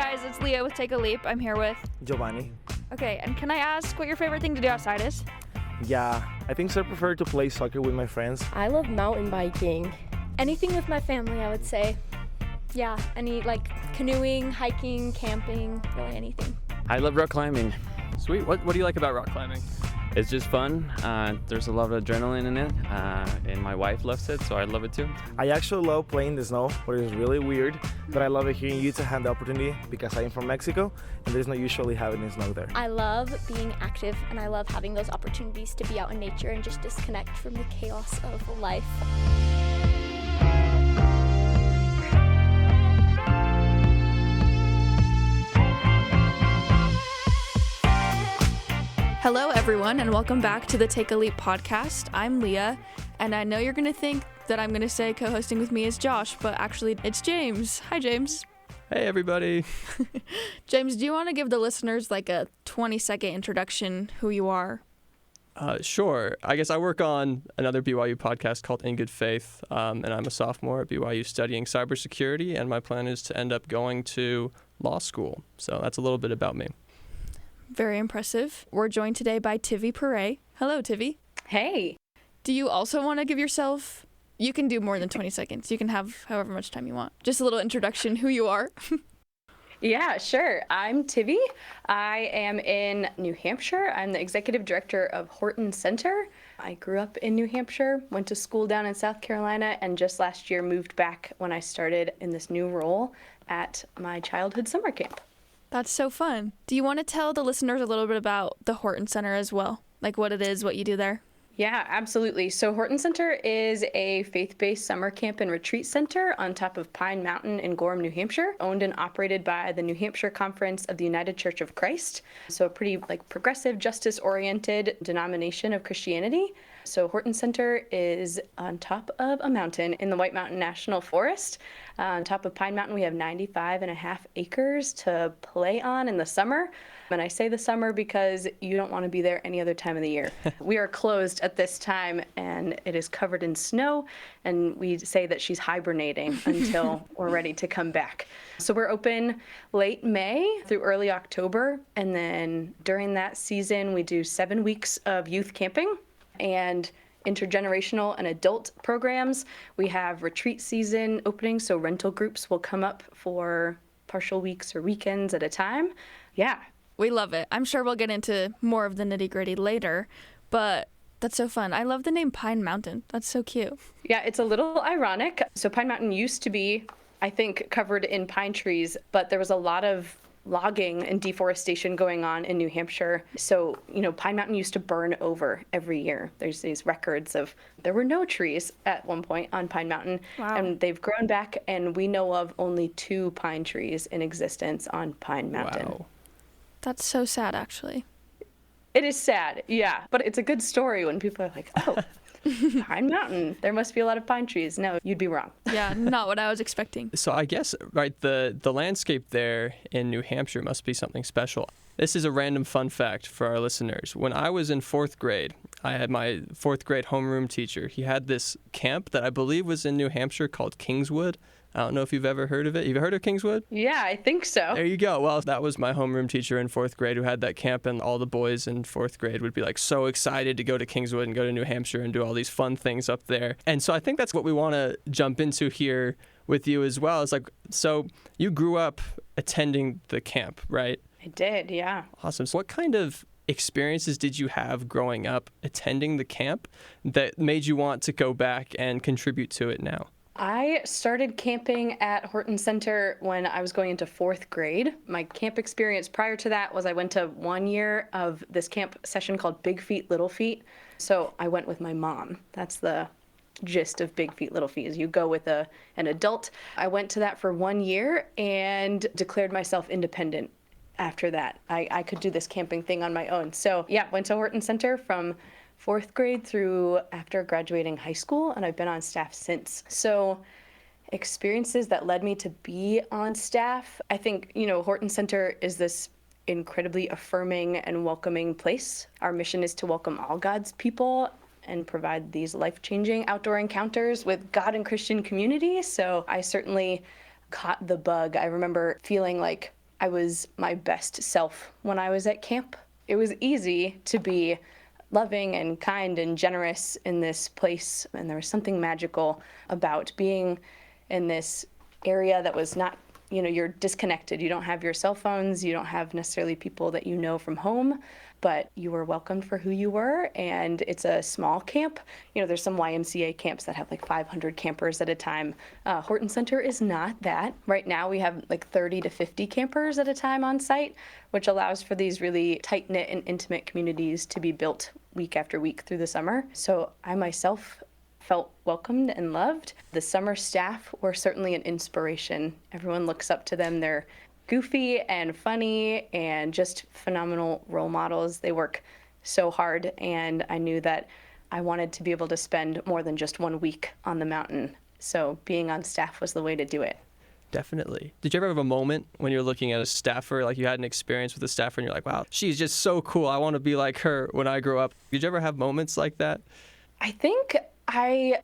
guys, it's Leah with Take a Leap. I'm here with Giovanni. Okay, and can I ask what your favorite thing to do outside is? Yeah, I think so. I prefer to play soccer with my friends. I love mountain biking. Anything with my family, I would say. Yeah, any canoeing, hiking, camping, really anything. I love rock climbing. Sweet. What do you like about rock climbing? It's just fun. There's a lot of adrenaline in it, and my wife loves it, so I love it too. I actually love playing the snow, but it's really weird. But I love it here in Utah, had the opportunity because I am from Mexico, and there's not usually having snow there. I love being active, and I love having those opportunities to be out in nature and just disconnect from the chaos of life. Hello, everyone, and welcome back to the Take a Leap podcast. I'm Leah, and I know you're going to think that I'm going to say co-hosting with me is Josh, but actually it's James. Hi, James. Hey, everybody. James, do you want to give the listeners like a 20-second introduction who you are? Sure. I guess I work on another BYU podcast called In Good Faith, and I'm a sophomore at BYU studying cybersecurity, and my plan is to end up going to law school. So that's a little bit about me. Very impressive. We're joined today by Tivvi Pare. Hello, Tivvi. Hey. Do you also want to give yourself, you can do more than 20 seconds. You can have however much time you want. Just a little introduction, who you are. Yeah, sure. I'm Tivy. I am in New Hampshire. I'm the executive director of Horton Center. I grew up in New Hampshire, went to school down in South Carolina, and just last year moved back when I started in this new role at my childhood summer camp. That's so fun. Do you want to tell the listeners a little bit about the Horton Center as well? Like what it is, what you do there? Yeah, absolutely. So Horton Center is a faith-based summer camp and retreat center on top of Pine Mountain in Gorham, New Hampshire, owned and operated by the New Hampshire Conference of the United Church of Christ. So a pretty progressive, justice-oriented denomination of Christianity. So Horton Center is on top of a mountain in the White Mountain National Forest. On top of Pine Mountain, we have 95.5 acres to play on in the summer. And I say the summer because you don't want to be there any other time of the year. We are closed at this time, and it is covered in snow, and we say that she's hibernating until we're ready to come back. So we're open late May through early October, and then during that season, we do 7 weeks of youth camping and intergenerational and adult programs. We have retreat season openings, so rental groups will come up for partial weeks or weekends at a time. Yeah. We love it. I'm sure we'll get into more of the nitty-gritty later, but that's so fun. I love the name Pine Mountain. That's so cute. Yeah, it's a little ironic. So Pine Mountain used to be, I think, covered in pine trees, but there was a lot of logging and deforestation going on in New Hampshire. So, Pine Mountain used to burn over every year. There's these records of there were no trees at one point on Pine Mountain. Wow. And they've grown back, and we know of only 2 pine trees in existence on Pine Mountain. Wow. That's so sad, actually. It is sad, yeah. But it's a good story when people are like, oh, Pine Mountain, there must be a lot of pine trees. No, you'd be wrong. Yeah, not what I was expecting. So I guess, right, the landscape there in New Hampshire must be something special. This is a random fun fact for our listeners. When I was in 4th grade, I had my 4th grade homeroom teacher. He had this camp that I believe was in New Hampshire called Kingswood. I don't know if you've ever heard of it. You've heard of Kingswood? Yeah, I think so. There you go. Well, that was my homeroom teacher in 4th grade who had that camp, and all the boys in 4th grade would be so excited to go to Kingswood and go to New Hampshire and do all these fun things up there. And so I think that's what we want to jump into here with you as well. It's so you grew up attending the camp, right? I did, yeah. Awesome. So what kind of experiences did you have growing up attending the camp that made you want to go back and contribute to it now? I started camping at Horton Center when I was going into 4th grade. My camp experience prior to that was I went to 1 year of this camp session called Big Feet, Little Feet. So I went with my mom. That's the gist of Big Feet, Little Feet, is you go with an adult. I went to that for 1 year and declared myself independent after that. I could do this camping thing on my own. So yeah, went to Horton Center from 4th grade through after graduating high school, and I've been on staff since. So experiences that led me to be on staff, I think, Horton Center is this incredibly affirming and welcoming place. Our mission is to welcome all God's people and provide these life-changing outdoor encounters with God and Christian community. So I certainly caught the bug. I remember feeling like I was my best self when I was at camp. It was easy to be loving and kind and generous in this place, and there was something magical about being in this area that was not, you're disconnected. You don't have your cell phones, you don't have necessarily people that you know from home, but you were welcomed for who you were, and it's a small camp. There's some YMCA camps that have like 500 campers at a time. Horton Center is not that. Right now we have like 30 to 50 campers at a time on site, which allows for these really tight-knit and intimate communities to be built week after week through the summer. So I myself felt welcomed and loved. The summer staff were certainly an inspiration. Everyone looks up to them. They're goofy and funny and just phenomenal role models. They work so hard, and I knew that I wanted to be able to spend more than just 1 week on the mountain. So being on staff was the way to do it. Definitely. Did you ever have a moment when you're looking at a staffer, like you had an experience with a staffer and you're like, wow, she's just so cool. I want to be like her when I grow up. Did you ever have moments like that? I think I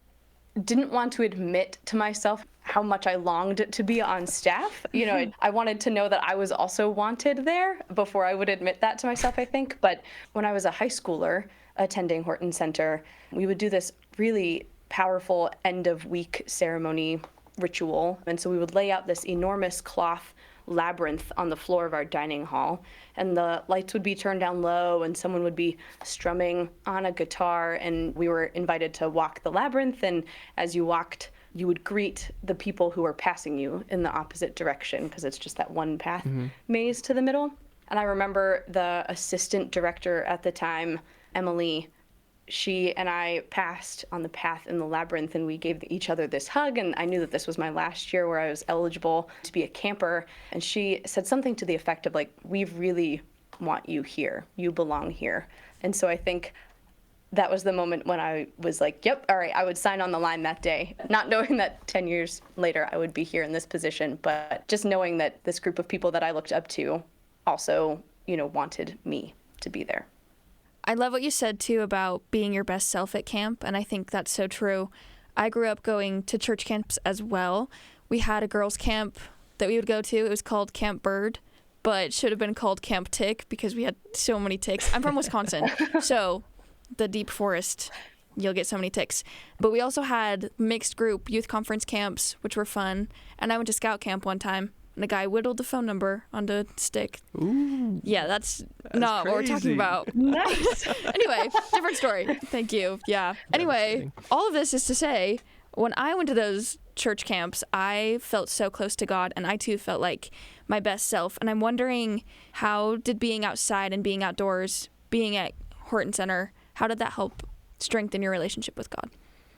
didn't want to admit to myself how much I longed to be on staff. I wanted to know that I was also wanted there before I would admit that to myself, I think. But when I was a high schooler attending Horton Center, we would do this really powerful end of week ceremony ritual. And so we would lay out this enormous cloth labyrinth on the floor of our dining hall, and the lights would be turned down low and someone would be strumming on a guitar, and we were invited to walk the labyrinth, and as you walked you would greet the people who were passing you in the opposite direction, because it's just that one path maze to the middle. And I remember the assistant director at the time, Emily, she and I passed on the path in the labyrinth, and we gave each other this hug, and I knew that this was my last year where I was eligible to be a camper. And she said something to the effect of like, we really want you here. You belong here. And so I think that was the moment when I was like, yep, all right, I would sign on the line that day, not knowing that 10 years later I would be here in this position, but just knowing that this group of people that I looked up to also, wanted me to be there. I love what you said, too, about being your best self at camp, and I think that's so true. I grew up going to church camps as well. We had a girls' camp that we would go to. It was called Camp Bird, but it should have been called Camp Tick because we had so many ticks. I'm from Wisconsin, so the deep forest, you'll get so many ticks. But we also had mixed group youth conference camps, which were fun, and I went to scout camp one time. And a guy whittled the phone number onto a stick. Ooh. Yeah, that's not crazy. what we're talking about. Nice. Anyway, different story. Thank you. Yeah. Anyway, all of this is to say, when I went to those church camps, I felt so close to God, and I too felt like my best self. And I'm wondering, how did being outside and being outdoors, being at Horton Center, how did that help strengthen your relationship with God?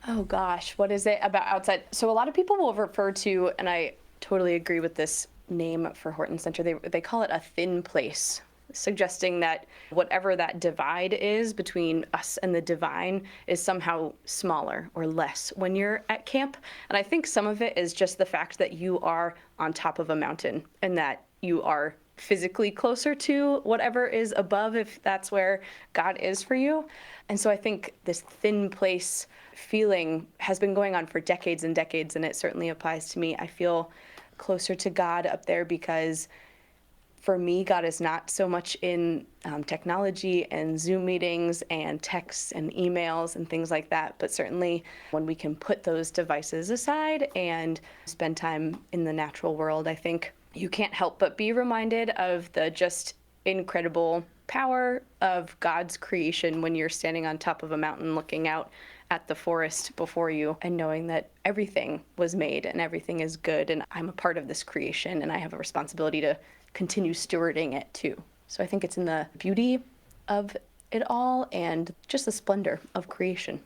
Oh gosh, what is it about outside? So a lot of people will refer to, and I totally agree with this name for Horton Center, they call it a thin place, suggesting that whatever that divide is between us and the divine is somehow smaller or less when you're at camp. And I think some of it is just the fact that you are on top of a mountain and that you are physically closer to whatever is above, if that's where God is for you. And so I think this thin place feeling has been going on for decades and decades, and it certainly applies to me. I feel closer to God up there because for me, God is not so much in technology and Zoom meetings and texts and emails and things like that, but certainly when we can put those devices aside and spend time in the natural world, I think you can't help but be reminded of the just incredible power of God's creation when you're standing on top of a mountain looking out at the forest before you and knowing that everything was made and everything is good, and I'm a part of this creation and I have a responsibility to continue stewarding it too. So I think it's in the beauty of it all and just the splendor of creation.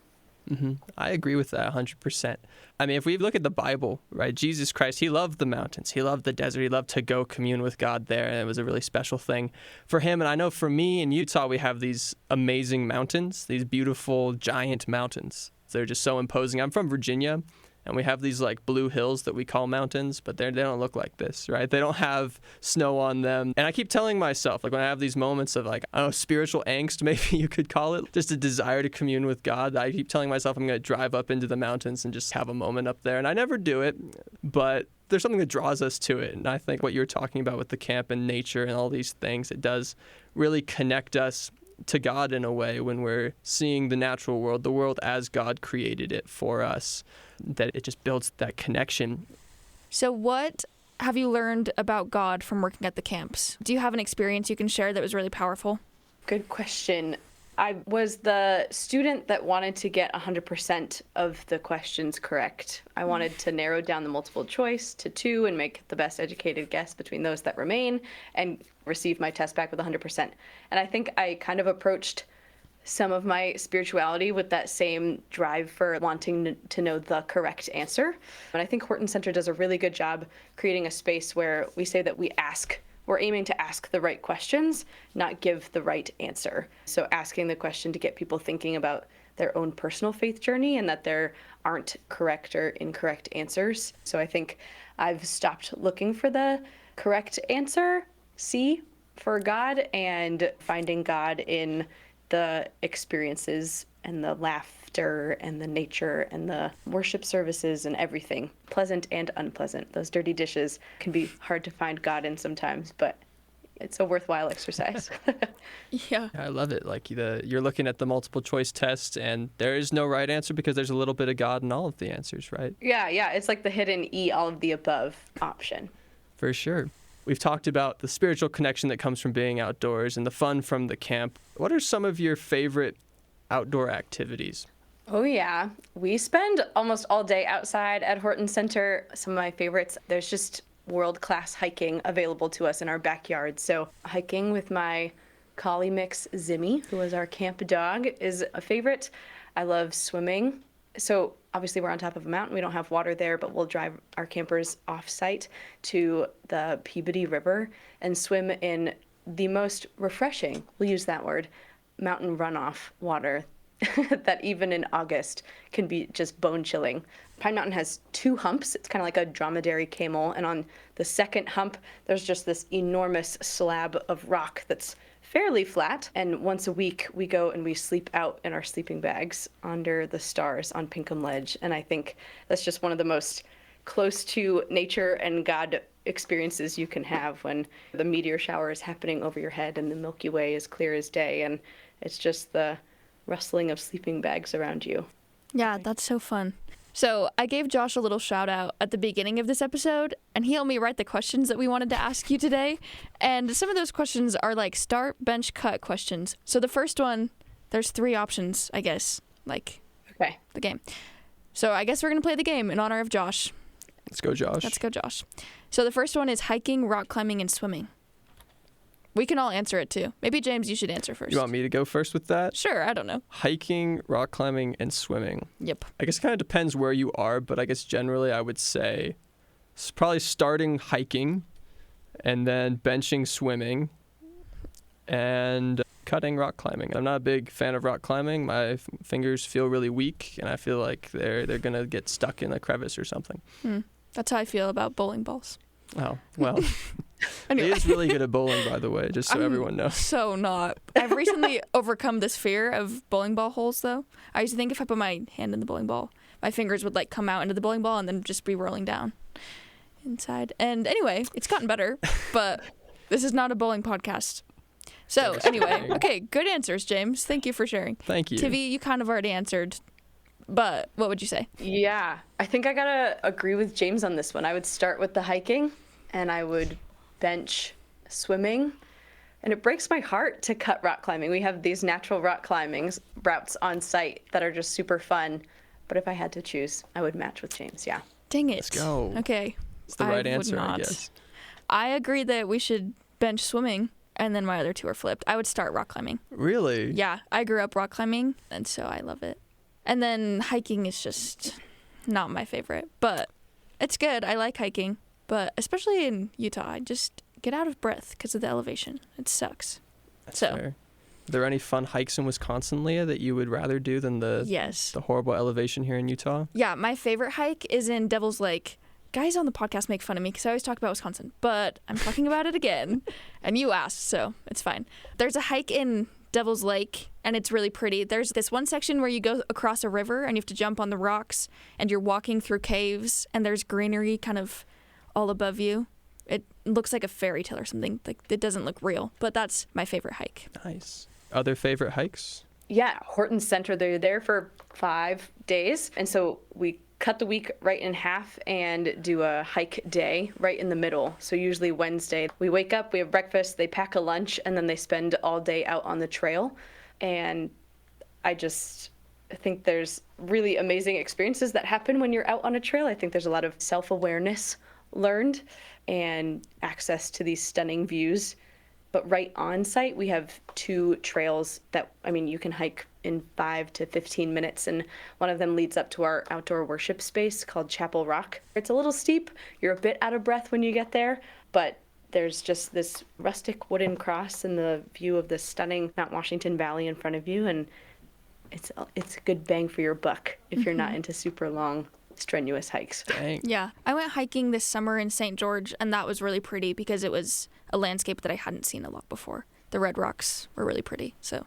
Mm-hmm. I agree with that 100%. I mean, if we look at the Bible, right, Jesus Christ, he loved the mountains. He loved the desert. He loved to go commune with God there, and it was a really special thing for him. And I know for me in Utah, we have these amazing mountains, these beautiful giant mountains. They're just so imposing. I'm from Virginia, And we have these like blue hills that we call mountains, but they don't look like this, right? They don't have snow on them. And I keep telling myself, like when I have these moments of like, I don't know, spiritual angst, maybe you could call it, just a desire to commune with God, I keep telling myself I'm going to drive up into the mountains and just have a moment up there. And I never do it, but there's something that draws us to it. And I think what you were talking about with the camp and nature and all these things, it does really connect us to God in a way when we're seeing the natural world, the world as God created it for us, that it just builds that connection. So what have you learned about God from working at the camps? Do you have an experience you can share that was really powerful? Good question. I was the student that wanted to get 100% of the questions correct. I wanted to narrow down the multiple choice to 2 and make the best educated guess between those that remain and receive my test back with 100%. And I think I kind of approached some of my spirituality with that same drive for wanting to know the correct answer. And I think Horton Center does a really good job creating a space where we say that we're aiming to ask the right questions, not give the right answer. So asking the question to get people thinking about their own personal faith journey and that there aren't correct or incorrect answers. So I think I've stopped looking for the correct answer, C, for God, and finding God in the experiences and the laughter and the nature and the worship services and everything, pleasant and unpleasant. Those dirty dishes can be hard to find God in sometimes, but it's a worthwhile exercise. Yeah. I love it. Like you're looking at the multiple choice test and there is no right answer because there's a little bit of God in all of the answers, right? Yeah. It's like the hidden E, all of the above option. For sure. We've talked about the spiritual connection that comes from being outdoors and the fun from the camp. What are some of your favorite outdoor activities? Oh, yeah. We spend almost all day outside at Horton Center. Some of my favorites, there's just world-class hiking available to us in our backyard. So hiking with my collie mix, Zimmi, who is our camp dog, is a favorite. I love swimming. So obviously we're on top of a mountain. We don't have water there, but we'll drive our campers off-site to the Peabody River and swim in the most refreshing, we'll use that word, mountain runoff water that even in August can be just bone-chilling. Pine Mountain has 2 humps. It's kind of like a dromedary camel. And on the second hump, there's just this enormous slab of rock that's fairly flat. And once a week, we go and we sleep out in our sleeping bags under the stars on Pinkham Ledge. And I think that's just one of the most close to nature and God experiences you can have when the meteor shower is happening over your head and the Milky Way is clear as day. And it's just the rustling of sleeping bags around you. Yeah, that's so fun. So I gave Josh a little shout out at the beginning of this episode, and he helped me write the questions that we wanted to ask you today. And some of those questions are like start, bench, cut questions. So the first one, there's 3 options, I guess, like Okay. the game. So I guess we're going to play the game in honor of Josh. Let's go, Josh. Let's go, Josh. So the first one is hiking, rock climbing, and swimming. We can all answer it too. Maybe James, you should answer first. You want me to go first with that? Sure, I don't know. Hiking, rock climbing, and swimming. Yep. I guess it kind of depends where you are, but I guess generally I would say it's probably starting hiking and then benching swimming and cutting rock climbing. I'm not a big fan of rock climbing. My fingers feel really weak and I feel like they're going to get stuck in a crevice or something. That's how I feel about bowling balls. Oh, well. Anyway. He is really good at bowling, by the way, just so everyone knows. So not. I've recently overcome this fear of bowling ball holes, though. I used to think if I put my hand in the bowling ball, my fingers would like come out into the bowling ball and then just be rolling down inside. And anyway, it's gotten better, but this is not a bowling podcast. So anyway, okay, good answers, James. Thank you for sharing. Thank you. Tivy, you kind of already answered, but what would you say? Yeah, I think I gotta agree with James on this one. I would start with the hiking and I would bench swimming. And it breaks my heart to cut rock climbing. We have these natural rock climbing routes on site that are just super fun. But if I had to choose, I would match with James, yeah. Dang it. Let's go. Okay. It's the right answer, I guess. I agree that we should bench swimming, and then my other 2 are flipped. I would start rock climbing. Really? Yeah, I grew up rock climbing, and so I love it. And then hiking is just not my favorite, but it's good. I like hiking, but especially in Utah, I just get out of breath because of the elevation. It sucks. That's So, fair. Are there any fun hikes in Wisconsin, Leah, that you would rather do than the horrible elevation here in Utah? Yeah, my favorite hike is in Devil's Lake. Guys on the podcast make fun of me because I always talk about Wisconsin, but I'm talking about it again, and you asked, so it's fine. There's a hike in Devil's Lake, and it's really pretty. There's this one section where you go across a river, and you have to jump on the rocks, and you're walking through caves, and there's greenery kind of all above you. It looks like a fairy tale or something. Like, it doesn't look real, but that's my favorite hike. Nice. Other favorite hikes? Yeah, Horton Center. They're there for 5 days, and so we cut the week right in half and do a hike day right in the middle. So usually Wednesday, we wake up, we have breakfast, they pack a lunch, and then they spend all day out on the trail. And I think there's really amazing experiences that happen when you're out on a trail. I think there's a lot of self-awareness learned and access to these stunning views. But right on site, we have 2 trails that, you can hike in 5 to 15 minutes, and one of them leads up to our outdoor worship space called Chapel Rock. It's a little steep. You're a bit out of breath when you get there, but there's just this rustic wooden cross and the view of the stunning Mount Washington Valley in front of you, and it's a good bang for your buck if you're not into super long, strenuous hikes. Dang. Yeah, I went hiking this summer in St. George, and that was really pretty because it was a landscape that I hadn't seen a lot before. The red rocks were really pretty, so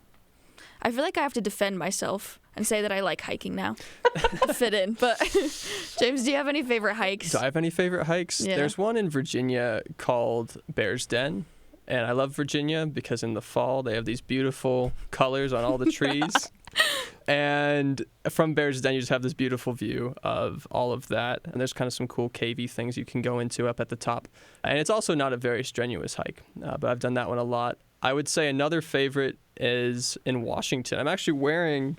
I feel like I have to defend myself and say that I like hiking now to fit in. But James, do you have any favorite hikes? Do I have any favorite hikes? Yeah. There's one in Virginia called Bear's Den, and I love Virginia because in the fall they have these beautiful colors on all the trees. And from Bear's Den, you just have this beautiful view of all of that. And there's kind of some cool cavey things you can go into up at the top. And it's also not a very strenuous hike, but I've done that one a lot. I would say another favorite is in Washington. I'm actually wearing,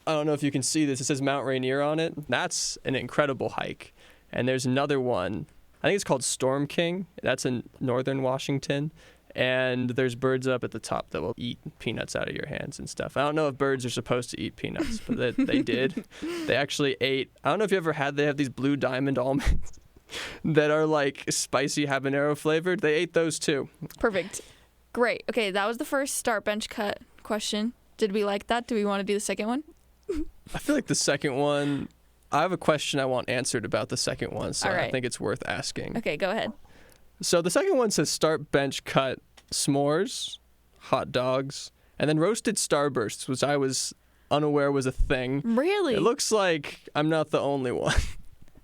I don't know if you can see this, it says Mount Rainier on it. That's an incredible hike. And there's another one, I think it's called Storm King. That's in northern Washington. And there's birds up at the top that will eat peanuts out of your hands and stuff. I don't know if birds are supposed to eat peanuts, but they did. They actually ate, I don't know if you ever had, they have these blue diamond almonds that are like spicy habanero flavored. They ate those too. Perfect. Great. Okay, that was the first start bench cut question. Did we like that? Do we want to do the second one? I feel like the second one, I have a question I want answered about the second one, so All right. I think it's worth asking. Okay, go ahead. So the second one says start bench cut s'mores, hot dogs, and then roasted starbursts, which I was unaware was a thing. Really? It looks like I'm not the only one.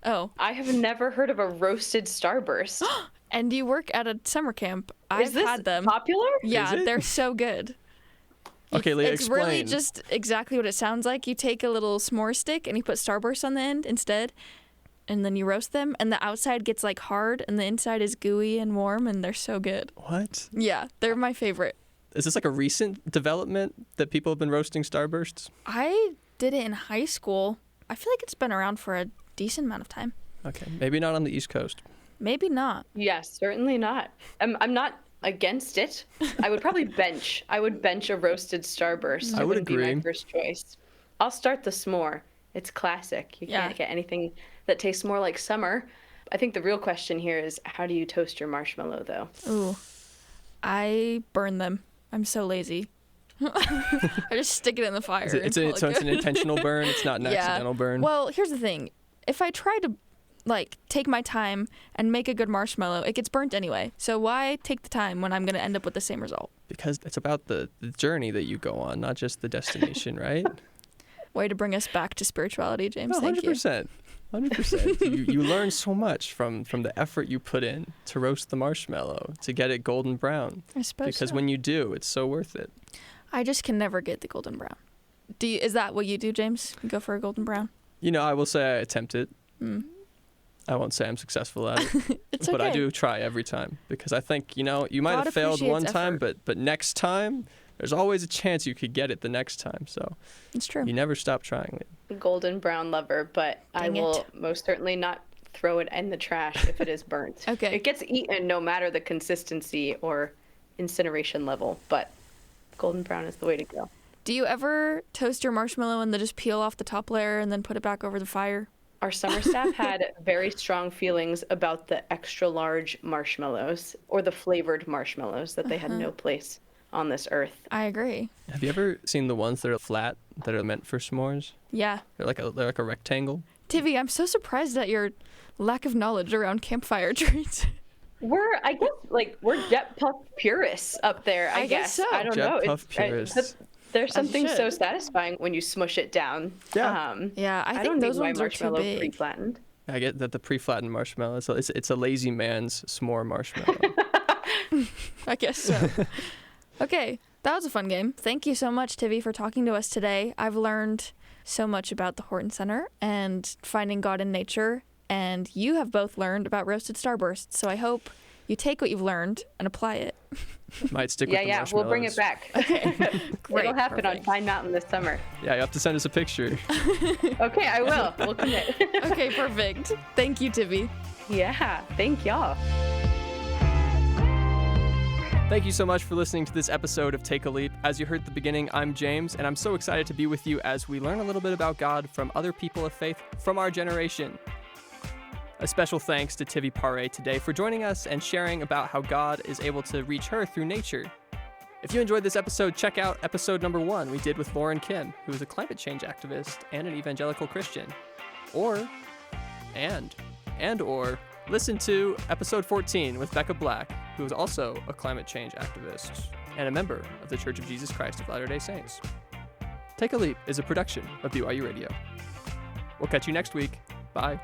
Oh. I have never heard of a roasted starburst. And you work at a summer camp. Is I've this had them. popular? Yeah, Is it? they're so good. Okay, Leah, it's explain. really just exactly what it sounds like. You take a little s'more stick and you put starburst on the end instead, and then you roast them, and the outside gets like hard and the inside is gooey and warm, and they're so good. What? Yeah, they're my favorite. Is this like a recent development that people have been roasting starbursts? I did it in high school. I feel like it's been around for a decent amount of time. Okay, maybe not on the East Coast. Maybe not. Yes, certainly not. I'm not against it. I would probably bench. I would bench a roasted starburst. I It would wouldn't be agree. my first choice. I'll start the s'more. It's classic. You Yeah. can't get anything that tastes more like summer. I think the real question here is, how do you toast your marshmallow, though? Ooh, I burn them. I'm so lazy. I just stick it in the fire. So it's an intentional burn. It's not an accidental burn. Well, here's the thing. If I try to take my time and make a good marshmallow, it gets burnt anyway. So why take the time when I'm going to end up with the same result? Because it's about the journey that you go on, not just the destination, right? Way to bring us back to spirituality, James. No, Thank you. 100%. You learn so much from the effort you put in to roast the marshmallow, to get it golden brown. I suppose Because so. when you do, it's so worth it. I just can never get the golden brown. Is that what you do, James? You go for a golden brown? You know, I will say I attempt it. Mm. I won't say I'm successful at it, It's but I okay. do try every time because I think, you might God have failed one appreciates time, effort. but next time, there's always a chance you could get it the next time. So It's true. you never stop trying it. Golden brown lover, but I Dang will it. most certainly not throw it in the trash if it is burnt. Okay. It gets eaten no matter the consistency or incineration level, but golden brown is the way to go. Do you ever toast your marshmallow and then just peel off the top layer and then put it back over the fire? Our summer staff had very strong feelings about the extra large marshmallows or the flavored marshmallows that they had no place on this earth. I agree. Have you ever seen the ones that are flat that are meant for s'mores? Yeah. They're like a rectangle. Tivy, I'm so surprised at your lack of knowledge around campfire treats. We're jet puff purists up there, I guess. so. I don't Jet know. puff purists. There's something should. so satisfying when you smush it down. Yeah. Yeah, I think don't those need my ones are too marshmallow big. pre-flattened. I get that the pre-flattened marshmallow, it's a lazy man's s'more marshmallow. I guess so. Okay, that was a fun game. Thank you so much, Tivy, for talking to us today. I've learned so much about the Horton Center and finding God in nature, and you have both learned about roasted starbursts, so I hope you take what you've learned and apply it. Might stick with the Yeah, marshmallows. we'll bring it back. Great, It'll happen perfect. on Pine Mountain this summer. Yeah, you have to send us a picture. Okay, I will. We'll commit. Okay, perfect. Thank you, Tivy. Yeah, thank y'all. Thank you so much for listening to this episode of Take a Leap. As you heard at the beginning, I'm James, and I'm so excited to be with you as we learn a little bit about God from other people of faith from our generation. A special thanks to Tivvi Pare today for joining us and sharing about how God is able to reach her through nature. If you enjoyed this episode, check out episode number 1 we did with Lauren Kim, who is a climate change activist and an evangelical Christian. Or listen to episode 14 with Becca Black, who is also a climate change activist and a member of the Church of Jesus Christ of Latter-day Saints. Take a Leap is a production of BYU Radio. We'll catch you next week. Bye.